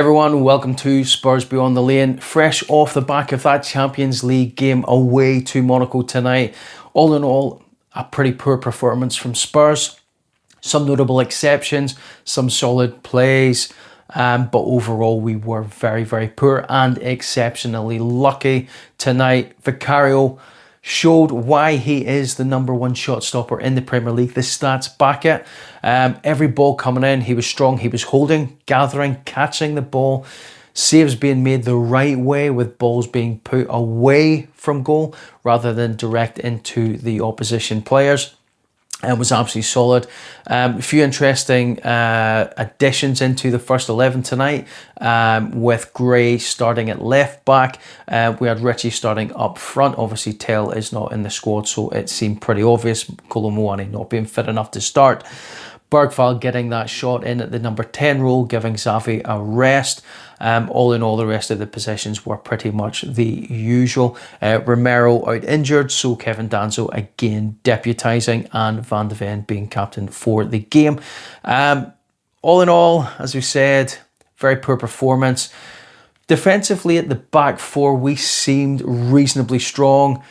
Everyone, welcome to Spurs Beyond the Lane. Fresh off the back of that Champions League game away to Monaco tonight. All in all, a pretty poor performance from Spurs. Some notable exceptions, some solid plays, but overall we were very, very poor and exceptionally lucky tonight. Vicario showed why he is the #1 shot stopper in the Premier League. The stats back it. Every ball coming in, he was strong. He was holding, gathering, catching the ball. Saves being made the right way with balls being put away from goal rather than direct into the opposition players. And was absolutely solid. A few interesting additions into the first 11 tonight, with Gray starting at left back. We had Richie starting up front. Obviously, Tell is not in the squad, so it seemed pretty obvious. Kolomoani not being fit enough to start. Bergvall getting that shot in at the number 10 role, giving Xavi a rest. All in all, the rest of the positions were pretty much the usual. Romero out injured, so Kevin Danzo again deputising, and Van de Ven being captain for the game. All in all, as we said, very poor performance. Defensively at the back four, we seemed reasonably strong.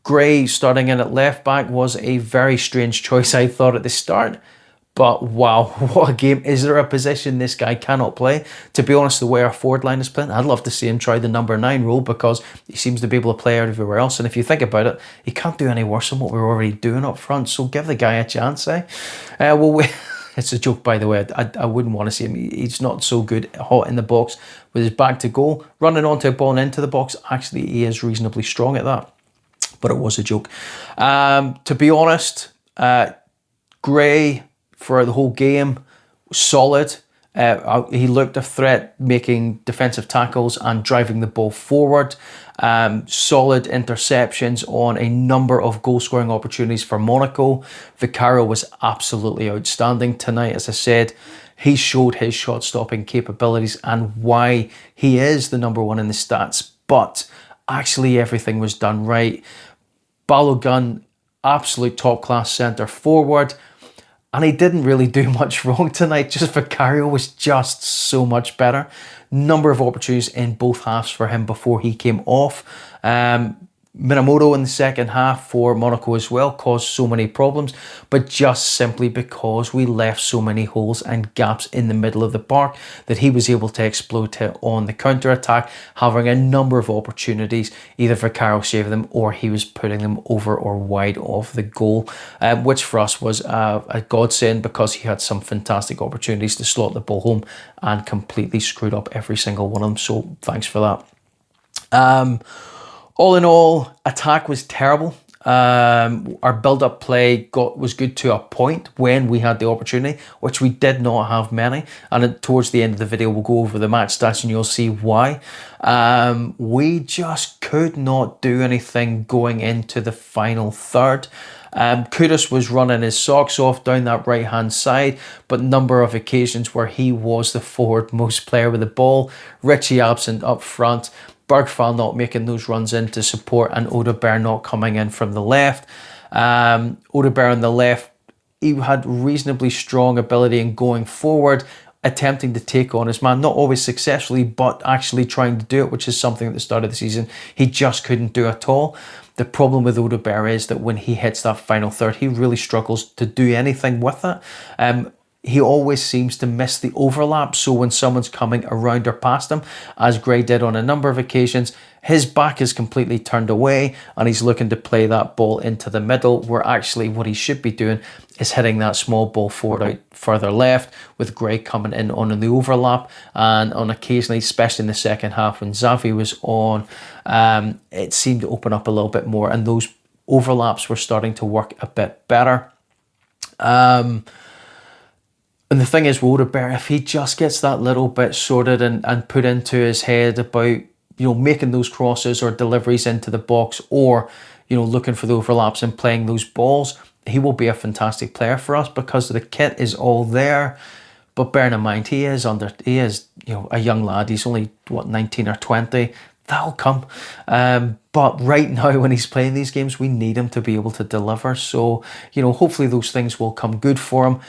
Gray starting in at left back was a very strange choice, I thought, at the start. But wow, what a game. Is there a position this guy cannot play? To be honest, the way our forward line is playing, I'd love to see him try the number 9 role, because he seems to be able to play everywhere else. And if you think about it, he can't do any worse than what we're already doing up front. So give the guy a chance, eh? It's a joke, by the way. I wouldn't want to see him. He's not so good hot in the box with his back to goal. Running onto a ball and into the box, actually, he is reasonably strong at that. But it was a joke. To be honest, Gray for the whole game, solid. He looked a threat, making defensive tackles and driving the ball forward. Solid interceptions on a number of goal-scoring opportunities for Monaco. Vicario was absolutely outstanding tonight. As I said, he showed his shot-stopping capabilities and why he is the #1 in the stats. But actually, everything was done right. Balogun, absolute top-class centre forward. And he didn't really do much wrong tonight. Just Vicario was just so much better. Number of opportunities in both halves for him before he came off. Minamoto in the second half for Monaco as well caused so many problems, but just simply because we left so many holes and gaps in the middle of the park that he was able to exploit it on the counter-attack, having a number of opportunities, either Vicario saving them or he was putting them over or wide of the goal, which for us was a godsend, because he had some fantastic opportunities to slot the ball home and completely screwed up every single one of them, so thanks for that. All in all, attack was terrible. Our build-up play was good to a point when we had the opportunity, which we did not have many. And towards the end of the video, we'll go over the match stats and you'll see why. We just could not do anything going into the final third. Kudus was running his socks off down that right-hand side, but number of occasions where he was the forward most player with the ball. Richie absent up front. Bergvall not making those runs in to support, and Odegaard not coming in from the left. Odegaard on the left, he had reasonably strong ability in going forward, attempting to take on his man, not always successfully, but actually trying to do it, which is something at the start of the season he just couldn't do at all. The problem with Odegaard is that when he hits that final third, he really struggles to do anything with it. He always seems to miss the overlap, so when someone's coming around or past him, as Gray did on a number of occasions, his back is completely turned away and he's looking to play that ball into the middle, where actually what he should be doing is hitting that small ball forward out further left, with Gray coming in on the overlap. And on occasionally, especially in the second half when Xavi was on, it seemed to open up a little bit more, and those overlaps were starting to work a bit better. And the thing is, Odegaard, if he just gets that little bit sorted and put into his head about, making those crosses or deliveries into the box, or, looking for the overlaps and playing those balls, he will be a fantastic player for us, because the kit is all there. But bearing in mind, he is a young lad. He's only, 19 or 20. That'll come. But right now, when he's playing these games, we need him to be able to deliver. So, hopefully those things will come good for him.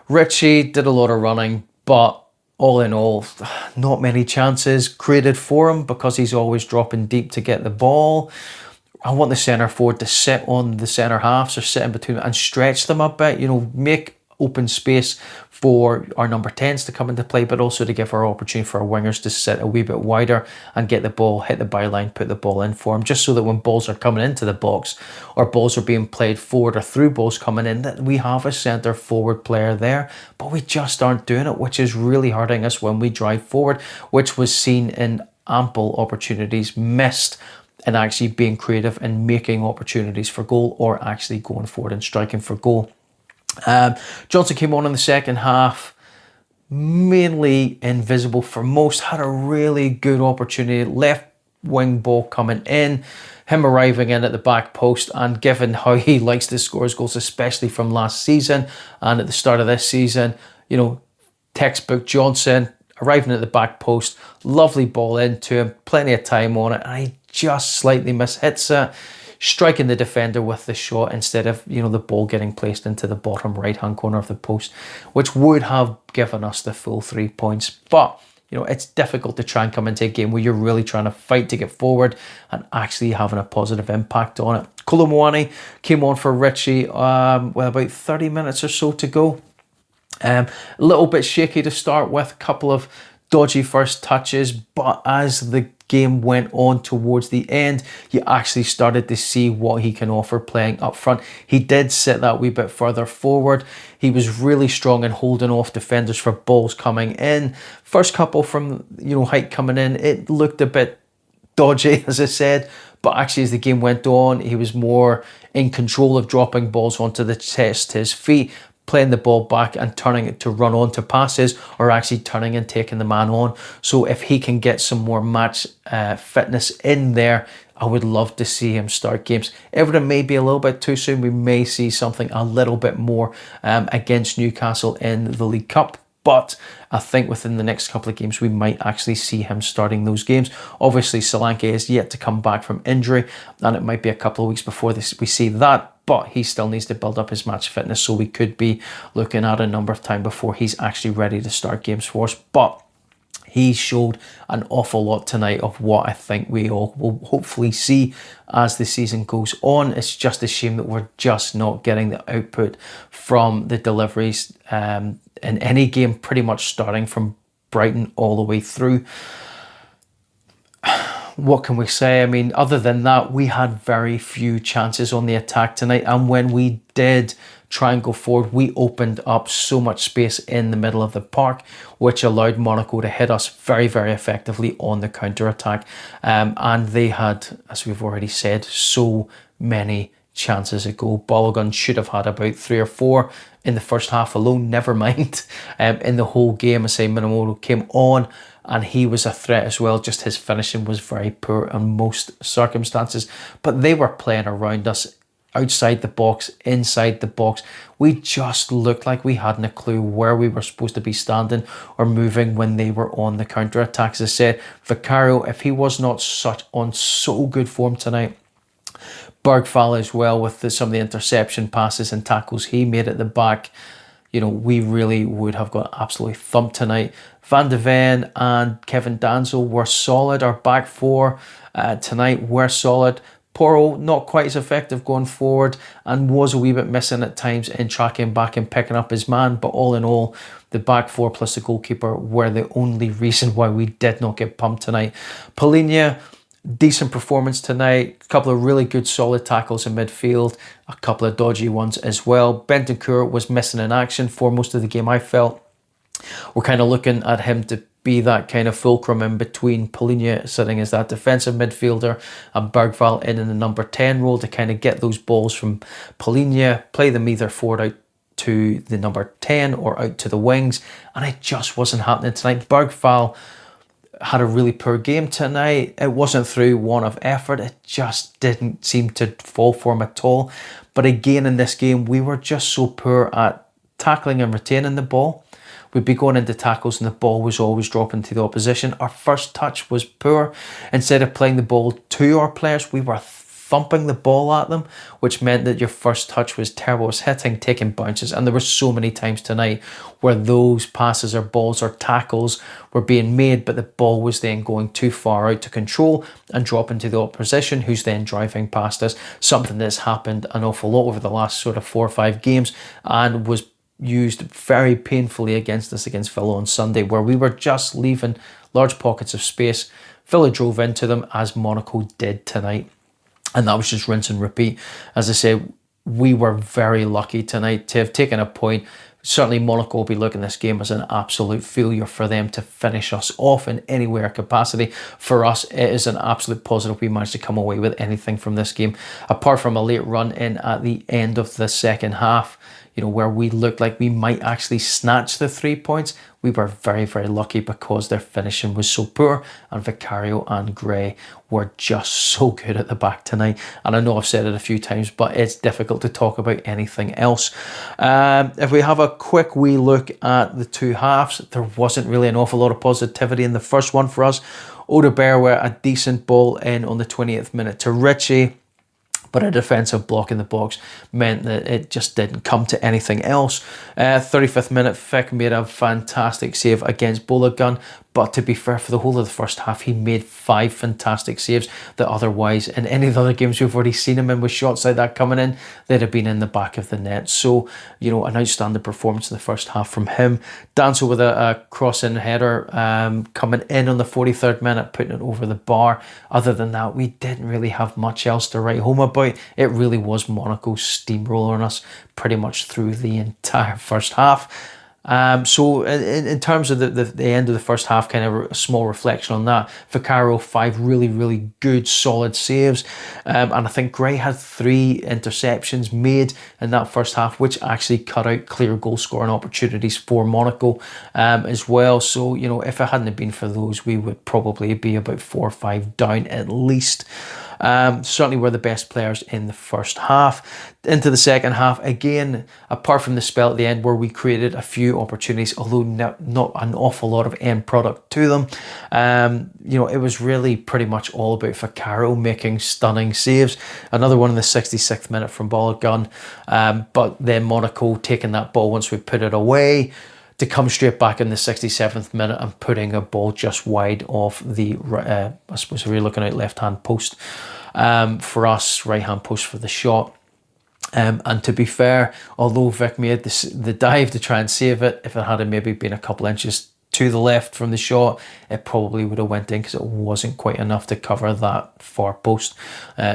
Richie did a lot of running, but all in all, not many chances created for him because he's always dropping deep to get the ball. I want the centre forward to sit on the centre halves or sit in between and stretch them a bit, make open space for our number 10s to come into play, but also to give our opportunity for our wingers to sit a wee bit wider and get the ball, hit the byline, put the ball in for them, just so that when balls are coming into the box or balls are being played forward or through balls coming in, that we have a centre forward player there. But we just aren't doing it, which is really hurting us when we drive forward, which was seen in ample opportunities missed, and actually being creative and making opportunities for goal or actually going forward and striking for goal. Johnson came on in the second half, mainly invisible for most, had a really good opportunity, left wing ball coming in, him arriving in at the back post, and given how he likes to score his goals, especially from last season and at the start of this season, textbook Johnson, arriving at the back post, lovely ball into him, plenty of time on it, and he just slightly mishits it, striking the defender with the shot instead of, the ball getting placed into the bottom right-hand corner of the post, which would have given us the full 3 points. But, it's difficult to try and come into a game where you're really trying to fight to get forward and actually having a positive impact on it. Kolo Muani came on for Richie with about 30 minutes or so to go. A little bit shaky to start with, a couple of dodgy first touches, but as the game went on towards the end, you actually started to see what he can offer playing up front. He did sit that wee bit further forward. He was really strong in holding off defenders for balls coming in. First couple from, height coming in, it looked a bit dodgy, as I said, but actually as the game went on, he was more in control of dropping balls onto the chest to his feet, playing the ball back and turning it to run on to passes, or actually turning and taking the man on. So if he can get some more match fitness in there, I would love to see him start games. Everton may be a little bit too soon. We may see something a little bit more against Newcastle in the League Cup. But I think within the next couple of games, we might actually see him starting those games. Obviously, Solanke is yet to come back from injury, and it might be a couple of weeks before we see that. But he still needs to build up his match fitness, so we could be looking at a number of time before he's actually ready to start games for us. But he showed an awful lot tonight of what I think we all will hopefully see as the season goes on. It's just a shame that we're just not getting the output from the deliveries in any game, pretty much starting from Brighton all the way through. What can we say? I mean, other than that, we had very few chances on the attack tonight. And when we did try and go forward, we opened up so much space in the middle of the park, which allowed Monaco to hit us very, very effectively on the counter-attack. And they had, as we've already said, so many chances a goal. Balogun should have had about 3 or 4 in the first half alone, never mind. In the whole game, I say Minamoto came on, and he was a threat as well. Just his finishing was very poor in most circumstances. But they were playing around us, outside the box, inside the box. We just looked like we hadn't a clue where we were supposed to be standing or moving when they were on the counter-attacks. As I said, Vicario, if he was not on so good form tonight, Bergvall as well with some of the interception passes and tackles he made at the back, we really would have got absolutely thumped tonight. Van de Ven and Kevin Danzel were solid. Our back four tonight were solid. Porro, not quite as effective going forward and was a wee bit missing at times in tracking back and picking up his man. But all in all, the back four plus the goalkeeper were the only reason why we did not get pumped tonight. Polina, decent performance tonight. A couple of really good solid tackles in midfield. A couple of dodgy ones as well. Bentancur was missing in action for most of the game, I felt. We're kind of looking at him to be that kind of fulcrum in between Polina sitting as that defensive midfielder and Bergvall in the number 10 role to kind of get those balls from Polina, play them either forward out to the number 10 or out to the wings. And it just wasn't happening tonight. Bergvall had a really poor game tonight. It wasn't through want of effort. It just didn't seem to fall for him at all. But again, in this game, we were just so poor at tackling and retaining the ball. We'd be going into tackles and the ball was always dropping to the opposition. Our first touch was poor. Instead of playing the ball to our players, we were thumping the ball at them, which meant that your first touch was terrible. It was hitting, taking bounces, and there were so many times tonight where those passes or balls or tackles were being made, but the ball was then going too far out to control and drop into the opposition, who's then driving past us. Something that's happened an awful lot over the last sort of 4 or 5 games and was used very painfully against us against Villa on Sunday, where we were just leaving large pockets of space. Villa drove into them, as Monaco did tonight. And that was just rinse and repeat. As I say, we were very lucky tonight to have taken a point. Certainly Monaco will be looking at this game as an absolute failure for them to finish us off in any way or capacity. For us, it is an absolute positive we managed to come away with anything from this game, apart from a late run in at the end of the second half, where we looked like we might actually snatch the 3 points. We were very, very lucky because their finishing was so poor, and Vicario and Gray were just so good at the back tonight. And I know I've said it a few times, but it's difficult to talk about anything else. If we have a quick wee look at the two halves, there wasn't really an awful lot of positivity in the first one for us. Odegaard were a decent ball in on the 20th minute to Richie, but a defensive block in the box meant that it just didn't come to anything else. 35th minute, Fick made a fantastic save against Bologun, but to be fair, for the whole of the first half, he made 5 fantastic saves that otherwise, in any of the other games we've already seen him in with shots like that coming in, they'd have been in the back of the net. So, an outstanding performance in the first half from him. Danso with a cross-in header coming in on the 43rd minute, putting it over the bar. Other than that, we didn't really have much else to write home about. It really was Monaco steamrolling us pretty much through the entire first half. So in terms of the end of the first half, kind of a small reflection on that, Vicario 5 really, really good, solid saves. And I think Gray had 3 interceptions made in that first half, which actually cut out clear goal scoring opportunities for Monaco as well. So, if it hadn't been for those, we would probably be about 4 or 5 down at least. Certainly were the best players in the first half. Into the second half, again, apart from the spell at the end where we created a few opportunities, although not an awful lot of end product to them, it was really pretty much all about Vicario making stunning saves. Another one in the 66th minute from Balogun, but then Monaco taking that ball once we put it away, to come straight back in the 67th minute and putting a ball just wide off the, I suppose if you're looking at left-hand post for us, right-hand post for the shot. And to be fair, although Vic made the dive to try and save it, if it had maybe been a couple inches to the left from the shot, it probably would have went in because it wasn't quite enough to cover that far post.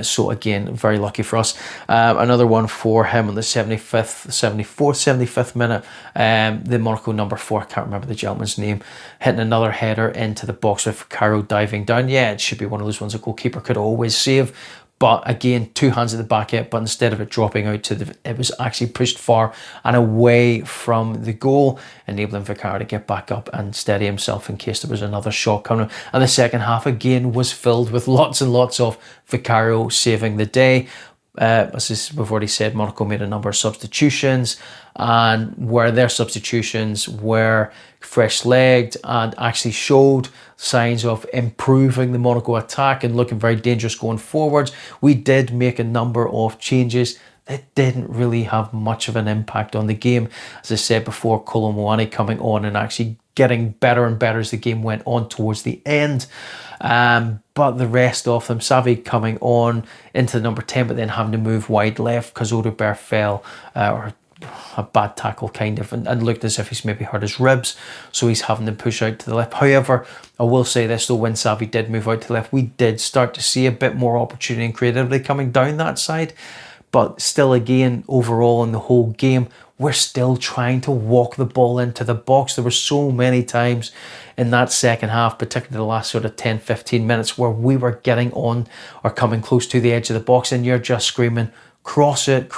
So again, very lucky for us. Another one for him on the 75th minute. The Monaco number 4, I can't remember the gentleman's name, hitting another header into the box with Caro diving down. Yeah, it should be one of those ones a goalkeeper could always save. But again, 2 hands at the back of it, but instead of it dropping out it was actually pushed far and away from the goal, enabling Vicario to get back up and steady himself in case there was another shot coming. And the second half again was filled with lots and lots of Vicario saving the day. As we've already said, Monaco made a number of substitutions, and where their substitutions were fresh-legged and actually showed signs of improving the Monaco attack and looking very dangerous going forwards, we did make a number of changes that didn't really have much of an impact on the game. As I said before, Kolo Muani coming on and actually getting better and better as the game went on towards the end. But the rest of them, Savi coming on into the number 10, but then having to move wide left because Odegaard fell, or a bad tackle kind of, and looked as if he's maybe hurt his ribs, so he's having to push out to the left. However, I will say this though, when Savi did move out to the left, we did start to see a bit more opportunity and creativity coming down that side. But still, again, overall in the whole game, we're still trying to walk the ball into the box. There were so many times in that second half, particularly the last sort of 10-15 minutes, where we were getting on or coming close to the edge of the box and you're just screaming, cross it,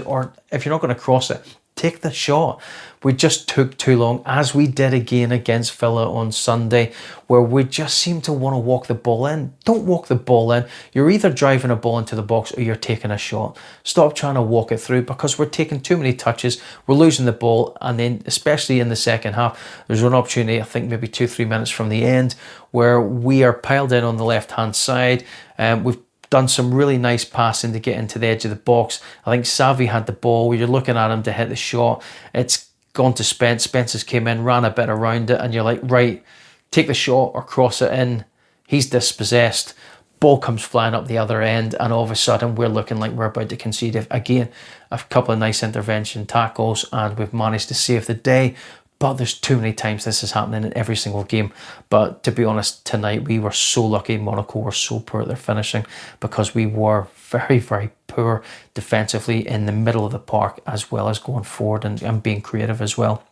or if you're not going to cross it, take the shot. We just took too long, as we did again against Villa on Sunday, where we just seem to want to walk the ball in. Don't walk the ball in. You're either driving a ball into the box or you're taking a shot. Stop trying to walk it through, because we're taking too many touches, we're losing the ball, and then especially in the second half, there's an opportunity, I think maybe 2-3 minutes from the end, where we are piled in on the left-hand side. We've done some really nice passing to get into the edge of the box. I think Xavi had the ball. You're looking at him to hit the shot. It's gone to Spence. Spence's came in, ran a bit around it, and you're like, right, take the shot or cross it in. He's dispossessed. Ball comes flying up the other end, and all of a sudden we're looking like we're about to concede. Again, a couple of nice intervention tackles, and we've managed to save the day. But there's too many times this is happening in every single game. But to be honest, tonight we were so lucky. Monaco were so poor at their finishing, because we were very, very poor defensively in the middle of the park, as well as going forward and being creative as well.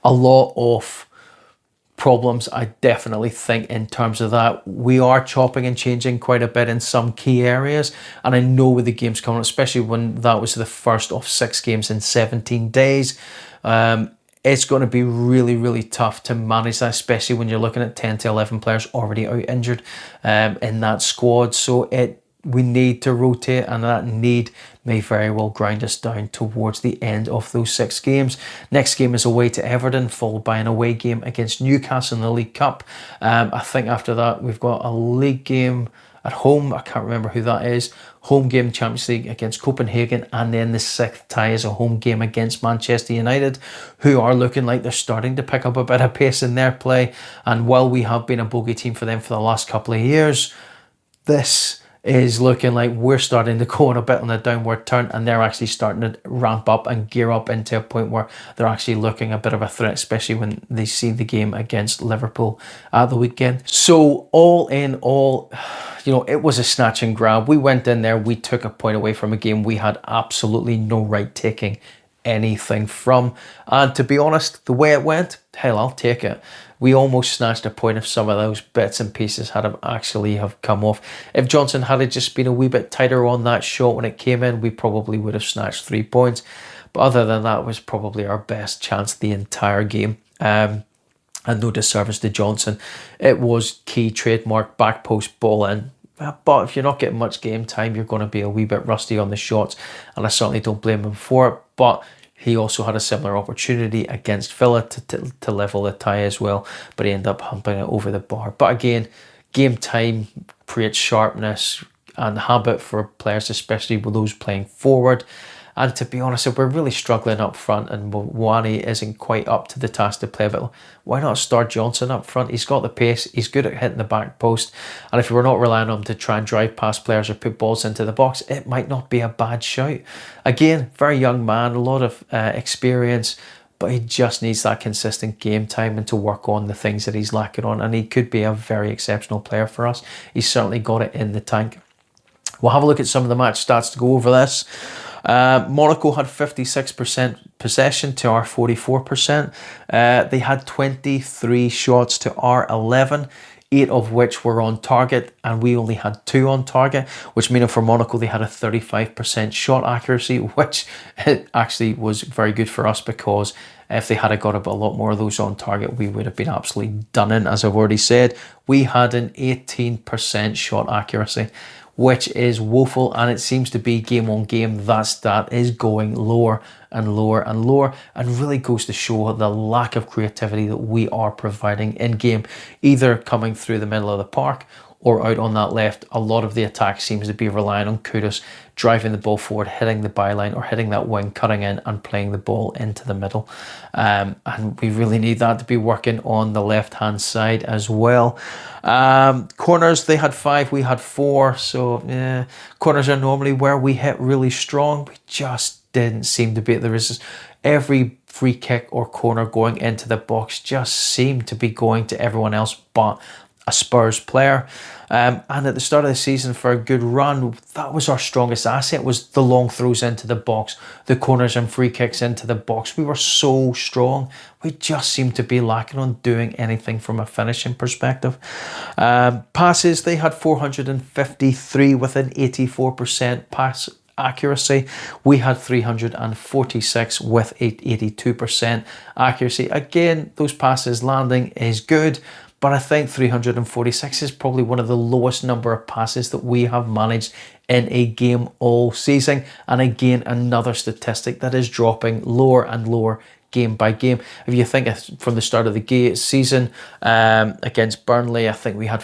A lot of problems, I definitely think, in terms of that. We are chopping and changing quite a bit in some key areas, and I know with the games coming, especially when that was the first of 6 games in 17 days, it's going to be really, really tough to manage that, especially when you're looking at 10 to 11 players already out injured in that squad. So we need to rotate, and that need may very well grind us down towards the end of those 6 games. Next game is away to Everton, followed by an away game against Newcastle in the League Cup. I think after that we've got a league game at home. I can't remember who that is. Home game Champions League against Copenhagen, and then the 6th tie is a home game against Manchester United, who are looking like they're starting to pick up a bit of pace in their play. And while we have been a bogey team for them for the last couple of years, this is looking like we're starting to go on a bit on a downward turn, and they're actually starting to ramp up and gear up into a point where they're actually looking a bit of a threat, especially when they see the game against Liverpool at the weekend. So all in all, it was a snatch and grab. We went in there, we took a point away from a game we had absolutely no right taking anything from. And to be honest, the way it went, hell, I'll take it. We almost snatched a point if some of those bits and pieces had actually have come off. If Johnson had just been a wee bit tighter on that shot when it came in, we probably would have snatched 3 points. But other than that, it was probably our best chance the entire game. And no disservice to Johnson. It was key trademark back post ball in. But if you're not getting much game time, you're going to be a wee bit rusty on the shots. And I certainly don't blame him for it. But he also had a similar opportunity against Villa to level the tie as well, but he ended up humping it over the bar. But again, game time creates sharpness and habit for players, especially with those playing forward. And to be honest, if we're really struggling up front and Wani isn't quite up to the task to play, but why not start Johnson up front? He's got the pace, he's good at hitting the back post, and if we're not relying on him to try and drive past players or put balls into the box, it might not be a bad shout. Again, very young man, a lot of experience, but he just needs that consistent game time and to work on the things that he's lacking on, and he could be a very exceptional player for us. He's certainly got it in the tank. We'll have a look at some of the match stats to go over this. Monaco had 56% possession to our 44%. They had 23 shots to our 11, 8 of which were on target, and we only had 2 on target, which meaning for Monaco they had a 35% shot accuracy, which actually was very good for us, because if they had got a lot more of those on target, we would have been absolutely done in. As I've already said, we had an 18% shot accuracy, which is woeful, and it seems to be game on game that stat is going lower and lower and lower, and really goes to show the lack of creativity that we are providing in game, either coming through the middle of the park or out on that left. A lot of the attack seems to be relying on Kudus driving the ball forward, hitting the byline or hitting that wing, cutting in and playing the ball into the middle. And we really need that to be working on the left-hand side as well. Corners, they had 5, we had 4. So yeah, corners are normally where we hit really strong. We just didn't seem to be at the resistance. Every free kick or corner going into the box just seemed to be going to everyone else but a Spurs player. And at the start of the season, for a good run, that was our strongest asset, was the long throws into the box, the corners and free kicks into the box. We were so strong. We just seemed to be lacking on doing anything from a finishing perspective. Passes, they had 453 with an 84% pass accuracy. We had 346 with 82% accuracy. Again, those passes landing is good, but I think 346 is probably one of the lowest number of passes that we have managed in a game all season. And again, another statistic that is dropping lower and lower game by game. If you think from the start of the season against Burnley, I think we had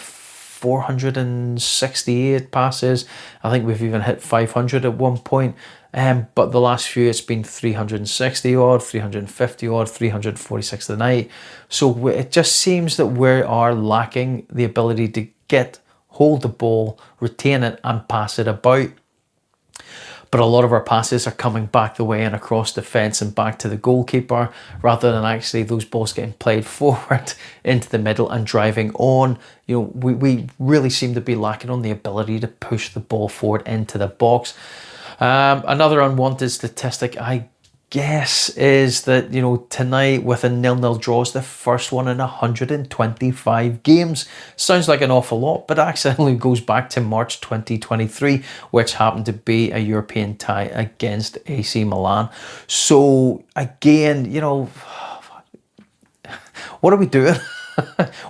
468 passes. I think we've even hit 500 at one point. But the last few, it's been 360 odd, 350 odd, 346 the night. So it just seems that we are lacking the ability to hold the ball, retain it, and pass it about. But a lot of our passes are coming back the way and across the fence and back to the goalkeeper, rather than actually those balls getting played forward into the middle and driving on. We really seem to be lacking on the ability to push the ball forward into the box. Another unwanted statistic, I guess, is that tonight with a 0-0 draw is the first one in 125 games. Sounds like an awful lot, but actually goes back to March 2023, which happened to be a European tie against AC Milan. So again, what are we doing?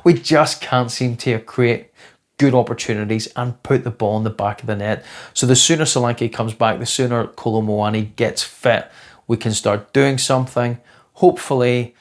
We just can't seem to create good opportunities and put the ball in the back of the net. So the sooner Solanke comes back, the sooner Kolo Muani gets fit, we can start doing something. Hopefully,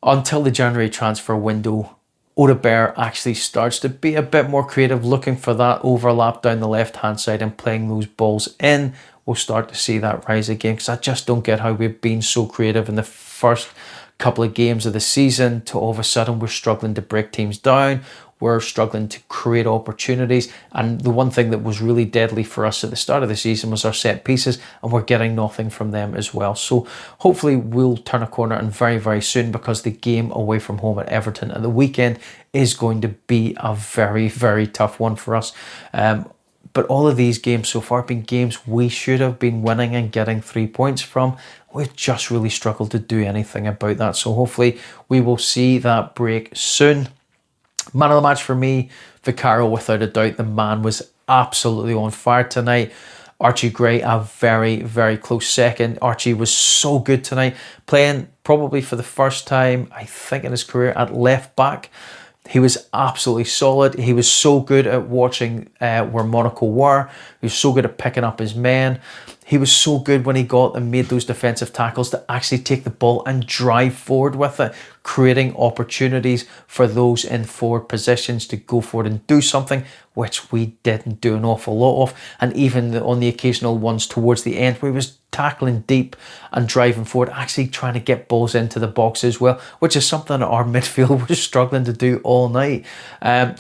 until the January transfer window, Odegaard actually starts to be a bit more creative, looking for that overlap down the left-hand side and playing those balls in. We'll start to see that rise again, because I just don't get how we've been so creative in the first couple of games of the season to all of a sudden we're struggling to break teams down. We're struggling to create opportunities. And the one thing that was really deadly for us at the start of the season was our set pieces, and we're getting nothing from them as well. So hopefully we'll turn a corner, and very, very soon, because the game away from home at Everton at the weekend is going to be a very, very tough one for us. But all of these games so far have been games we should have been winning and getting 3 points from. We've just really struggled to do anything about that. So hopefully we will see that break soon. Man of the match for me, Vicario, without a doubt. The man was absolutely on fire tonight. Archie Gray, a very, very close second. Archie was so good tonight, playing probably for the first time, I think, in his career at left back. He was absolutely solid. He was so good at watching where Monaco were. He was so good at picking up his men. He was so good when he got and made those defensive tackles to actually take the ball and drive forward with it, creating opportunities for those in forward positions to go forward and do something, which we didn't do an awful lot of. And even on the occasional ones towards the end where he was tackling deep and driving forward, actually trying to get balls into the box as well, which is something that our midfield was struggling to do all night.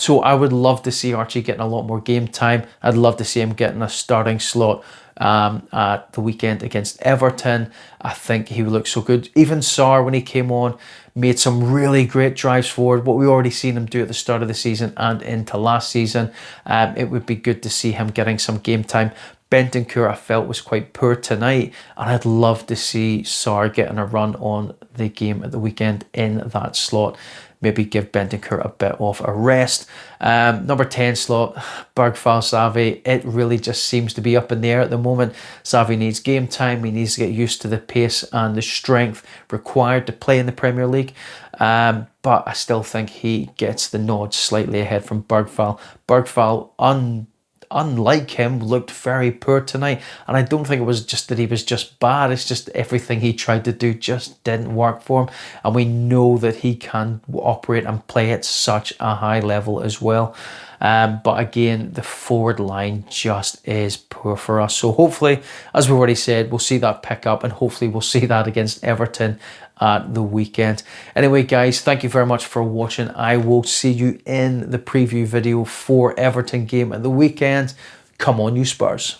So I would love to see Archie getting a lot more game time. I'd love to see him getting a starting slot at the weekend against Everton. I think he would look so good. Even Sarr, when he came on, made some really great drives forward, what we already seen him do at the start of the season and into last season. It would be good to see him getting some game time. Bentancur, I felt, was quite poor tonight, and I'd love to see Sarr getting a run on the game at the weekend in that slot. Maybe give Bentancur a bit of a rest. Number 10 slot, Bergfall, Xavi. It really just seems to be up in the air at the moment. Xavi needs game time. He needs to get used to the pace and the strength required to play in the Premier League. But I still think he gets the nod slightly ahead from Bergfall. Bergfall, unlike him, looked very poor tonight, and I don't think it was just that he was just bad. It's just everything he tried to do just didn't work for him, and we know that he can operate and play at such a high level as well. But again, the forward line just is poor for us. So hopefully, as we've already said, we'll see that pick up, and hopefully we'll see that against Everton at the weekend. Anyway, guys, thank you very much for watching. I will see you in the preview video for Everton game at the weekend. Come on, you Spurs.